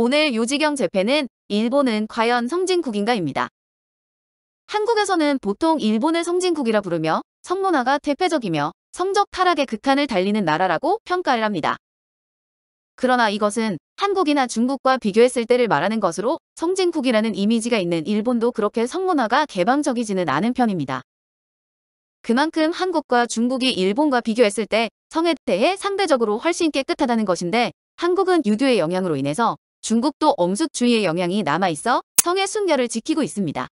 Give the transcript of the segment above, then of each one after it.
오늘 요지경 재팬은 일본은 과연 성진국인가입니다. 한국에서는 보통 일본을 성진국이라 부르며 성문화가 대표적이며 성적 타락의 극한을 달리는 나라라고 평가를 합니다. 그러나 이것은 한국이나 중국과 비교했을 때를 말하는 것으로 성진국이라는 이미지가 있는 일본도 그렇게 성문화가 개방적이지는 않은 편입니다. 그만큼 한국과 중국이 일본과 비교했을 때 성에 대해 상대적으로 훨씬 깨끗하다는 것인데, 한국은 유교의 영향으로 인해서 중국도 엄숙주의의 영향이 남아있어 성의 순결을 지키고 있습니다.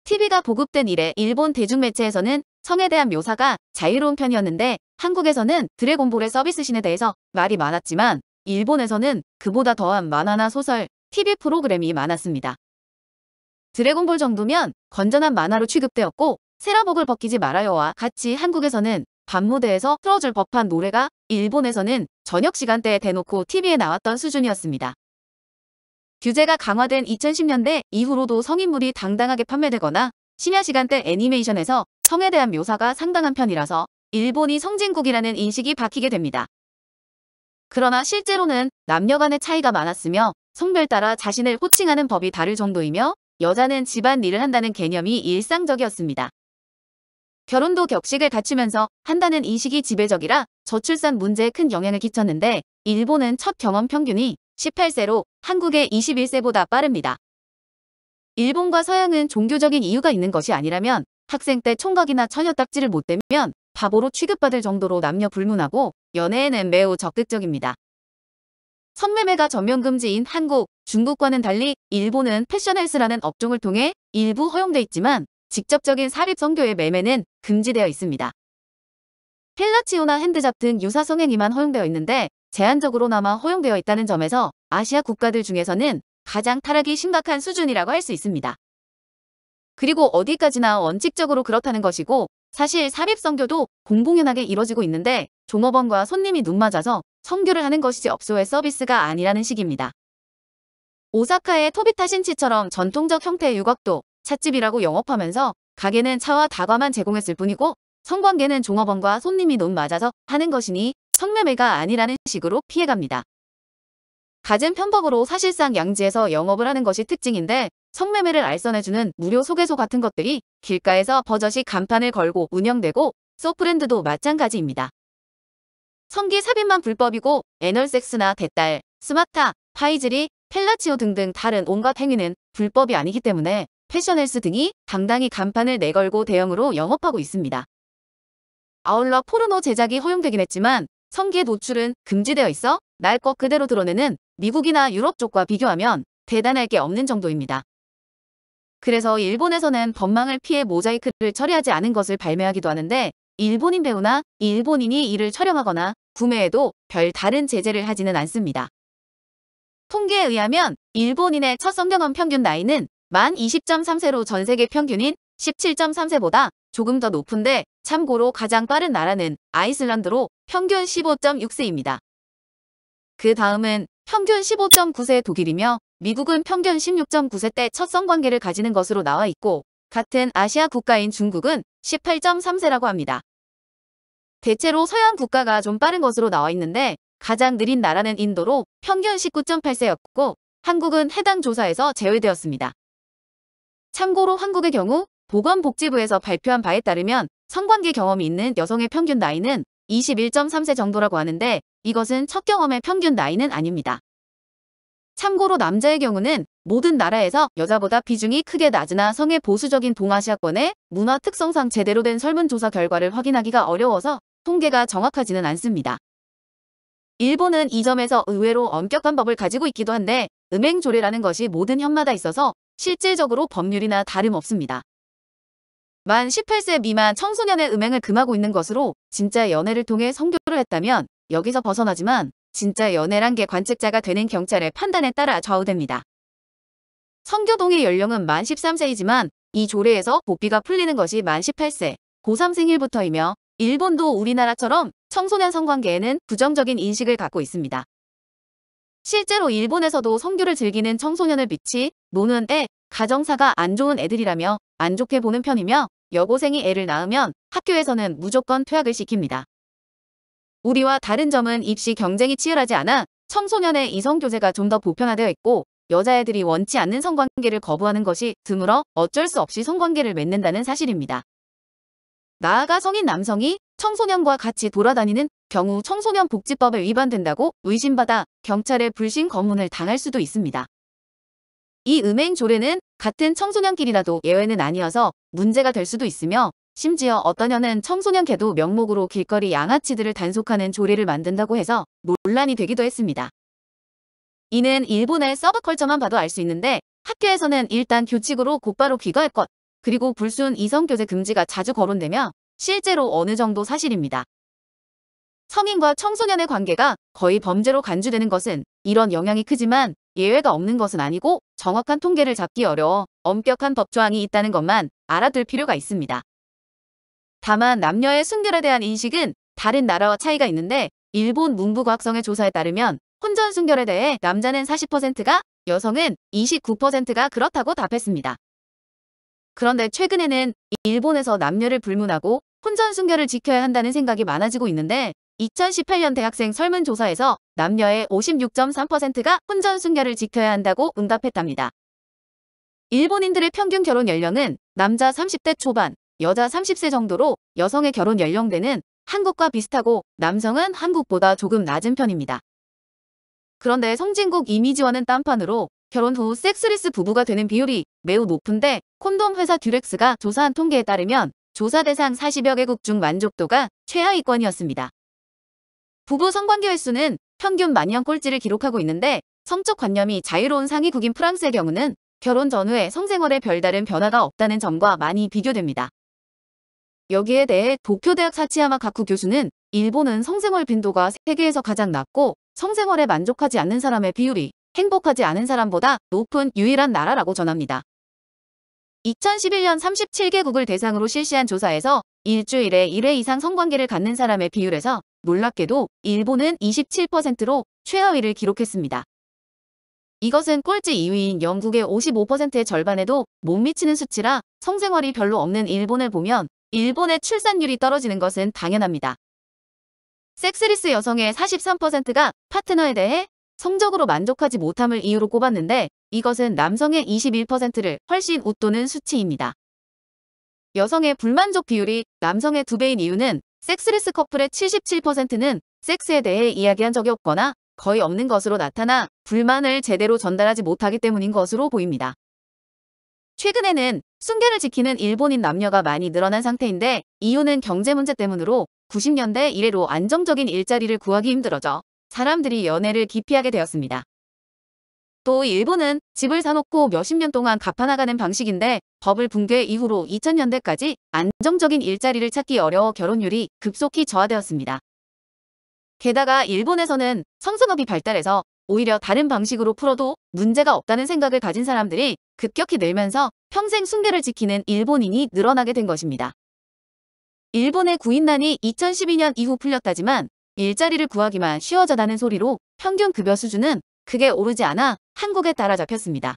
TV가 보급된 이래 일본 대중매체에서는 성에 대한 묘사가 자유로운 편이었는데, 한국에서는 드래곤볼의 서비스신에 대해서 말이 많았지만 일본에서는 그보다 더한 만화나 소설, TV 프로그램이 많았습니다. 드래곤볼 정도면 건전한 만화로 취급되었고, 세라복을 벗기지 말아요와 같이 한국에서는 밤무대에서 틀어줄 법한 노래가 일본에서는 저녁 시간대에 대놓고 TV에 나왔던 수준이었습니다. 규제가 강화된 2010년대 이후로도 성인물이 당당하게 판매되거나 심야 시간대 애니메이션에서 성에 대한 묘사가 상당한 편이라서 일본이 성진국이라는 인식이 박히게 됩니다. 그러나 실제로는 남녀 간의 차이가 많았으며 성별 따라 자신을 호칭하는 법이 다를 정도이며 여자는 집안일을 한다는 개념이 일상적이었습니다. 결혼도 격식을 갖추면서 한다는 인식이 지배적이라 저출산 문제에 큰 영향을 끼쳤는데, 일본은 첫 경험 평균이 18세로 한국의 21세보다 빠릅니다. 일본과 서양은 종교적인 이유가 있는 것이 아니라면 학생 때 총각이나 처녀 딱지를 못 대면 바보로 취급받을 정도로 남녀 불문하고 연애에는 매우 적극적입니다. 성매매가 전면 금지인 한국, 중국과는 달리 일본은 패션헬스라는 업종을 통해 일부 허용돼 있지만 직접적인 삽입 성교의 매매는 금지되어 있습니다. 펠라치오나 핸드잡 등 유사 성행위만 허용되어 있는데 제한적으로나마 허용되어 있다는 점에서 아시아 국가들 중에서는 가장 타락이 심각한 수준이라고 할 수 있습니다. 그리고 어디까지나 원칙적으로 그렇다는 것이고, 사실 삽입 성교도 공공연하게 이뤄지고 있는데 종업원과 손님이 눈 맞아서 성교를 하는 것이지 업소의 서비스가 아니라는 식입니다. 오사카의 토비타신치처럼 전통적 형태의 유곽도 찻집이라고 영업하면서 가게는 차와 다과만 제공했을 뿐이고 성관계는 종업원과 손님이 눈 맞아서 하는 것이니 성매매가 아니라는 식으로 피해갑니다. 갖은 편법으로 사실상 양지에서 영업을 하는 것이 특징인데, 성매매를 알선해주는 무료 소개소 같은 것들이 길가에서 버젓이 간판을 걸고 운영되고 소프랜드도 마찬가지입니다. 성기 삽입만 불법이고 애널섹스나 대딸, 스마타, 파이즈리, 펠라치오 등등 다른 온갖 행위는 불법이 아니기 때문에 패션헬스 등이 당당히 간판을 내걸고 대형으로 영업하고 있습니다. 아울러 포르노 제작이 허용되긴 했지만 성기의 노출은 금지되어 있어 날 것 그대로 드러내는 미국이나 유럽 쪽과 비교하면 대단할 게 없는 정도입니다. 그래서 일본에서는 법망을 피해 모자이크를 처리하지 않은 것을 발매하기도 하는데, 일본인 배우나 일본인이 이를 촬영하거나 구매해도 별 다른 제재를 하지는 않습니다. 통계에 의하면 일본인의 첫 성경험 평균 나이는 만 20.3세로 전 세계 평균인 17.3세보다 조금 더 높은데, 참고로 가장 빠른 나라는 아이슬란드로 평균 15.6세입니다. 그 다음은 평균 15.9세의 독일이며 미국은 평균 16.9세 때 첫 성관계를 가지는 것으로 나와 있고, 같은 아시아 국가인 중국은 18.3세라고 합니다. 대체로 서양 국가가 좀 빠른 것으로 나와 있는데 가장 느린 나라는 인도로 평균 19.8세였고 한국은 해당 조사에서 제외되었습니다. 참고로 한국의 경우 보건복지부에서 발표한 바에 따르면 성관계 경험이 있는 여성의 평균 나이는 21.3세 정도라고 하는데, 이것은 첫 경험의 평균 나이는 아닙니다. 참고로 남자의 경우는 모든 나라에서 여자보다 비중이 크게 낮으나 성의 보수적인 동아시아권의 문화 특성상 제대로 된 설문조사 결과를 확인하기가 어려워서 통계가 정확하지는 않습니다. 일본은 이 점에서 의외로 엄격한 법을 가지고 있기도 한데 음행조례라는 것이 모든 현마다 있어서 실질적으로 법률이나 다름없습니다. 만 18세 미만 청소년의 음행을 금하고 있는 것으로 진짜 연애를 통해 성교를 했다면 여기서 벗어나지만 진짜 연애란 게 관측자가 되는 경찰의 판단에 따라 좌우됩니다. 성교동의 연령은 만 13세이지만 이 조례에서 보비가 풀리는 것이 만 18세, 고3 생일부터이며 일본도 우리나라처럼 청소년 성관계에는 부정적인 인식을 갖고 있습니다. 실제로 일본에서도 성교를 즐기는 청소년을 비치 노는 애, 가정사가 안 좋은 애들이라며 안 좋게 보는 편이며 여고생이 애를 낳으면 학교에서는 무조건 퇴학을 시킵니다. 우리와 다른 점은 입시 경쟁이 치열하지 않아 청소년의 이성교제가 좀 더 보편화되어 있고 여자애들이 원치 않는 성관계를 거부하는 것이 드물어 어쩔 수 없이 성관계를 맺는다는 사실입니다. 나아가 성인 남성이 청소년과 같이 돌아다니는 경우 청소년 복지법에 위반된다고 의심받아 경찰에 불신 검문을 당할 수도 있습니다. 이 음행 조례는 같은 청소년끼리라도 예외는 아니어서 문제가 될 수도 있으며 심지어 어떤 년은 청소년 계도 명목으로 길거리 양아치들을 단속하는 조례를 만든다고 해서 논란이 되기도 했습니다. 이는 일본의 서브컬처만 봐도 알 수 있는데 학교에서는 일단 규칙으로 곧바로 귀가할 것, 그리고 불순 이성교제 금지가 자주 거론되며 실제로 어느 정도 사실입니다. 성인과 청소년의 관계가 거의 범죄로 간주되는 것은 이런 영향이 크지만 예외가 없는 것은 아니고 정확한 통계를 잡기 어려워 엄격한 법 조항이 있다는 것만 알아둘 필요가 있습니다. 다만 남녀의 순결에 대한 인식은 다른 나라와 차이가 있는데 일본 문부과학성의 조사에 따르면 혼전 순결에 대해 남자는 40%가 여성은 29%가 그렇다고 답했습니다. 그런데 최근에는 일본에서 남녀를 불문하고 혼전 순결을 지켜야 한다는 생각이 많아지고 있는데 2018년 대학생 설문조사에서 남녀의 56.3%가 혼전 순결을 지켜야 한다고 응답했답니다. 일본인들의 평균 결혼 연령은 남자 30대 초반, 여자 30세 정도로 여성의 결혼 연령대는 한국과 비슷하고 남성은 한국보다 조금 낮은 편입니다. 그런데 선진국 이미지와는 딴판으로 결혼 후 섹스리스 부부가 되는 비율이 매우 높은데 콘돔 회사 듀렉스가 조사한 통계에 따르면 조사 대상 40여 개국 중 만족도가 최하위권이었습니다. 부부 성관계 횟수는 평균 만년 꼴찌를 기록하고 있는데 성적 관념이 자유로운 상위국인 프랑스의 경우는 결혼 전후에 성생활에 별다른 변화가 없다는 점과 많이 비교됩니다. 여기에 대해 도쿄대학 사치야마 가쿠 교수는 일본은 성생활 빈도가 세계에서 가장 낮고 성생활에 만족하지 않는 사람의 비율이 행복하지 않은 사람보다 높은 유일한 나라라고 전합니다. 2011년 37개국을 대상으로 실시한 조사에서 일주일에 1회 이상 성관계를 갖는 사람의 비율에서 놀랍게도 일본은 27%로 최하위를 기록했습니다. 이것은 꼴찌 2위인 영국의 55%의 절반에도 못 미치는 수치라 성생활이 별로 없는 일본을 보면 일본의 출산율이 떨어지는 것은 당연합니다. 섹스리스 여성의 43%가 파트너에 대해 성적으로 만족하지 못함을 이유로 꼽았는데 이것은 남성의 21%를 훨씬 웃도는 수치입니다. 여성의 불만족 비율이 남성의 2배인 이유는 섹스리스 커플의 77%는 섹스에 대해 이야기한 적이 없거나 거의 없는 것으로 나타나 불만을 제대로 전달하지 못하기 때문인 것으로 보입니다. 최근에는 순결을 지키는 일본인 남녀가 많이 늘어난 상태인데 이유는 경제 문제 때문으로 90년대 이래로 안정적인 일자리를 구하기 힘들어져 사람들이 연애를 기피하게 되었습니다. 또 일본은 집을 사놓고 몇십 년 동안 갚아나가는 방식인데 버블 붕괴 이후로 2000년대까지 안정적인 일자리를 찾기 어려워 결혼율이 급속히 저하되었습니다. 게다가 일본에서는 성승업이 발달해서 오히려 다른 방식으로 풀어도 문제가 없다는 생각을 가진 사람들이 급격히 늘면서 평생 순결을 지키는 일본인이 늘어나게 된 것입니다. 일본의 구인난이 2012년 이후 풀렸다지만 일자리를 구하기만 쉬워졌다는 소리로 평균 급여 수준은 크게 오르지 않아 한국에 따라잡혔습니다.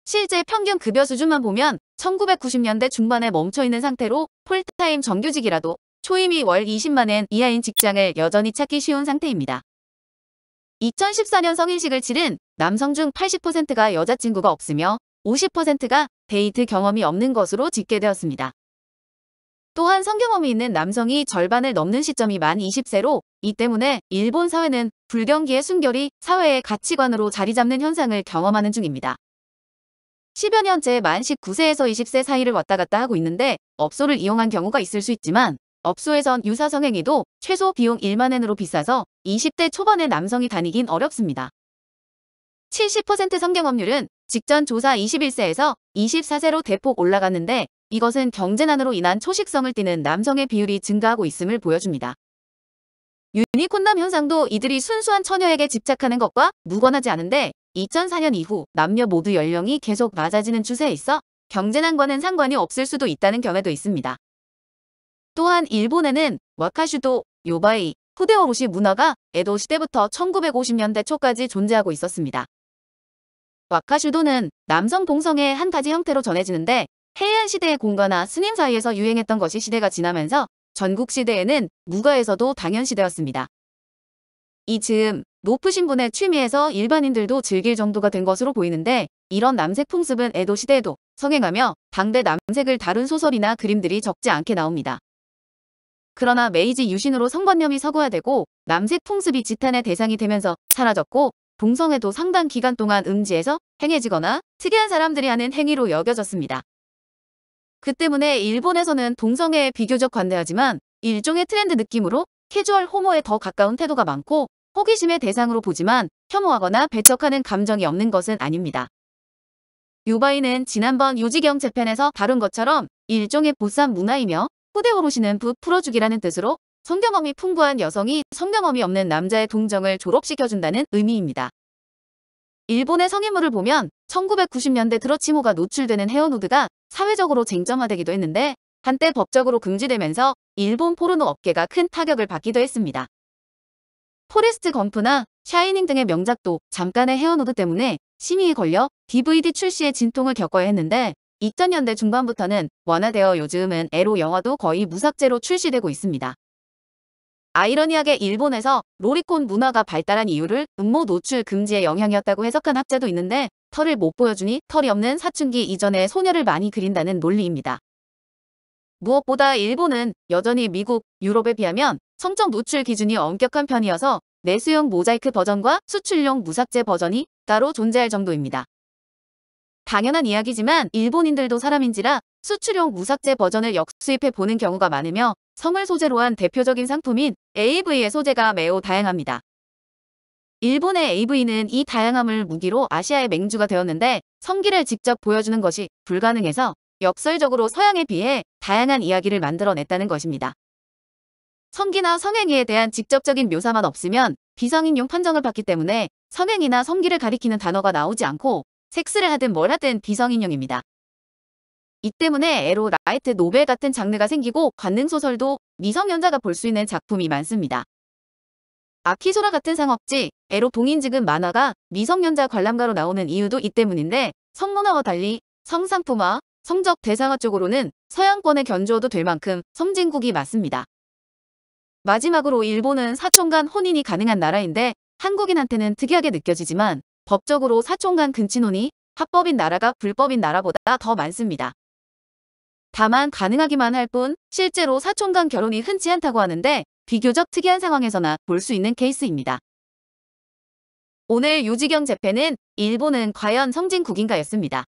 실제 평균 급여 수준만 보면 1990년대 중반에 멈춰있는 상태로 풀타임 정규직이라도 초임이 월 20만엔 이하인 직장을 여전히 찾기 쉬운 상태입니다. 2014년 성인식을 치른 남성 중 80%가 여자친구가 없으며 50%가 데이트 경험이 없는 것으로 집계되었습니다. 또한 성경험이 있는 남성이 절반을 넘는 시점이 만 20세로 이 때문에 일본 사회는 불경기의 순결이 사회의 가치관으로 자리 잡는 현상을 경험하는 중입니다. 10여 년째 만 19세에서 20세 사이를 왔다 갔다 하고 있는데 업소를 이용한 경우가 있을 수 있지만 업소에선 유사 성행위도 최소 비용 1만엔으로 비싸서 20대 초반의 남성이 다니긴 어렵습니다. 70% 성경험률은 직전 조사 21세에서 24세로 대폭 올라갔는데 이것은 경제난으로 인한 초식성을 띠는 남성의 비율이 증가하고 있음을 보여줍니다. 유니콘남 현상도 이들이 순수한 처녀에게 집착하는 것과 무관하지 않은데 2004년 이후 남녀 모두 연령이 계속 낮아지는 추세에 있어 경제난과는 상관이 없을 수도 있다는 견해도 있습니다. 또한 일본에는 와카슈도, 요바이, 후데오로시 문화가 에도 시대부터 1950년대 초까지 존재하고 있었습니다. 와카슈도는 남성 동성애의 한 가지 형태로 전해지는데 해안 시대의 공가나 스님 사이에서 유행했던 것이 시대가 지나면서 전국 시대에는 무가에서도 당연시되었습니다. 이 즈음, 높으신 분의 취미에서 일반인들도 즐길 정도가 된 것으로 보이는데 이런 남색 풍습은 에도 시대에도 성행하며 당대 남색을 다룬 소설이나 그림들이 적지 않게 나옵니다. 그러나 메이지 유신으로 성관념이 서구화되고 남색 풍습이 지탄의 대상이 되면서 사라졌고 동성애도 상당 기간 동안 음지에서 행해지거나 특이한 사람들이 하는 행위로 여겨졌습니다. 그 때문에 일본에서는 동성애에 비교적 관대하지만 일종의 트렌드 느낌으로 캐주얼 호모에 더 가까운 태도가 많고 호기심의 대상으로 보지만 혐오하거나 배척하는 감정이 없는 것은 아닙니다. 유바이는 지난번 유지경 재편에서 다룬 것처럼 일종의 보쌈 문화이며 후대 오로시는 부 풀어주기라는 뜻으로 성경험이 풍부한 여성이 성경험이 없는 남자의 동정을 졸업시켜준다는 의미입니다. 일본의 성인물을 보면 1990년대 들어 치모가 노출되는 헤어누드가 사회적으로 쟁점화되기도 했는데 한때 법적으로 금지되면서 일본 포르노 업계가 큰 타격을 받기도 했습니다. 포레스트 검프나 샤이닝 등의 명작도 잠깐의 헤어누드 때문에 심의에 걸려 DVD 출시의 진통을 겪어야 했는데 2000년대 중반부터는 완화되어 요즘은 에로 영화도 거의 무삭제로 출시되고 있습니다. 아이러니하게 일본에서 로리콘 문화가 발달한 이유를 음모 노출 금지의 영향이었다고 해석한 학자도 있는데 털을 못 보여주니 털이 없는 사춘기 이전의 소녀를 많이 그린다는 논리입니다. 무엇보다 일본은 여전히 미국, 유럽에 비하면 성적 노출 기준이 엄격한 편이어서 내수용 모자이크 버전과 수출용 무삭제 버전이 따로 존재할 정도입니다. 당연한 이야기지만 일본인들도 사람인지라 수출용 무삭제 버전을 역수입해 보는 경우가 많으며 성을 소재로 한 대표적인 상품인 AV의 소재가 매우 다양합니다. 일본의 AV는 이 다양함을 무기로 아시아의 맹주가 되었는데 성기를 직접 보여주는 것이 불가능해서 역설적으로 서양에 비해 다양한 이야기를 만들어냈다는 것입니다. 성기나 성행위에 대한 직접적인 묘사만 없으면 비성인용 판정을 받기 때문에 성행위나 성기를 가리키는 단어가 나오지 않고 섹스를 하든 뭘 하든 비성인용입니다. 이 때문에 에로 라이트 노벨 같은 장르가 생기고 관능소설도 미성년자가 볼 수 있는 작품이 많습니다. 아키소라 같은 상업지, 에로 동인지급 만화가 미성년자 관람가로 나오는 이유도 이 때문인데 성문화와 달리 성상품화, 성적 대상화 쪽으로는 서양권에 견주어도 될 만큼 선진국이 맞습니다. 마지막으로 일본은 사촌간 혼인이 가능한 나라인데 한국인한테는 특이하게 느껴지지만 법적으로 사촌간 근친혼이 합법인 나라가 불법인 나라보다 더 많습니다. 다만 가능하기만 할 뿐 실제로 사촌간 결혼이 흔치 않다고 하는데 비교적 특이한 상황에서나 볼 수 있는 케이스입니다. 오늘 유지경 재팬은 일본은 과연 성진국인가였습니다.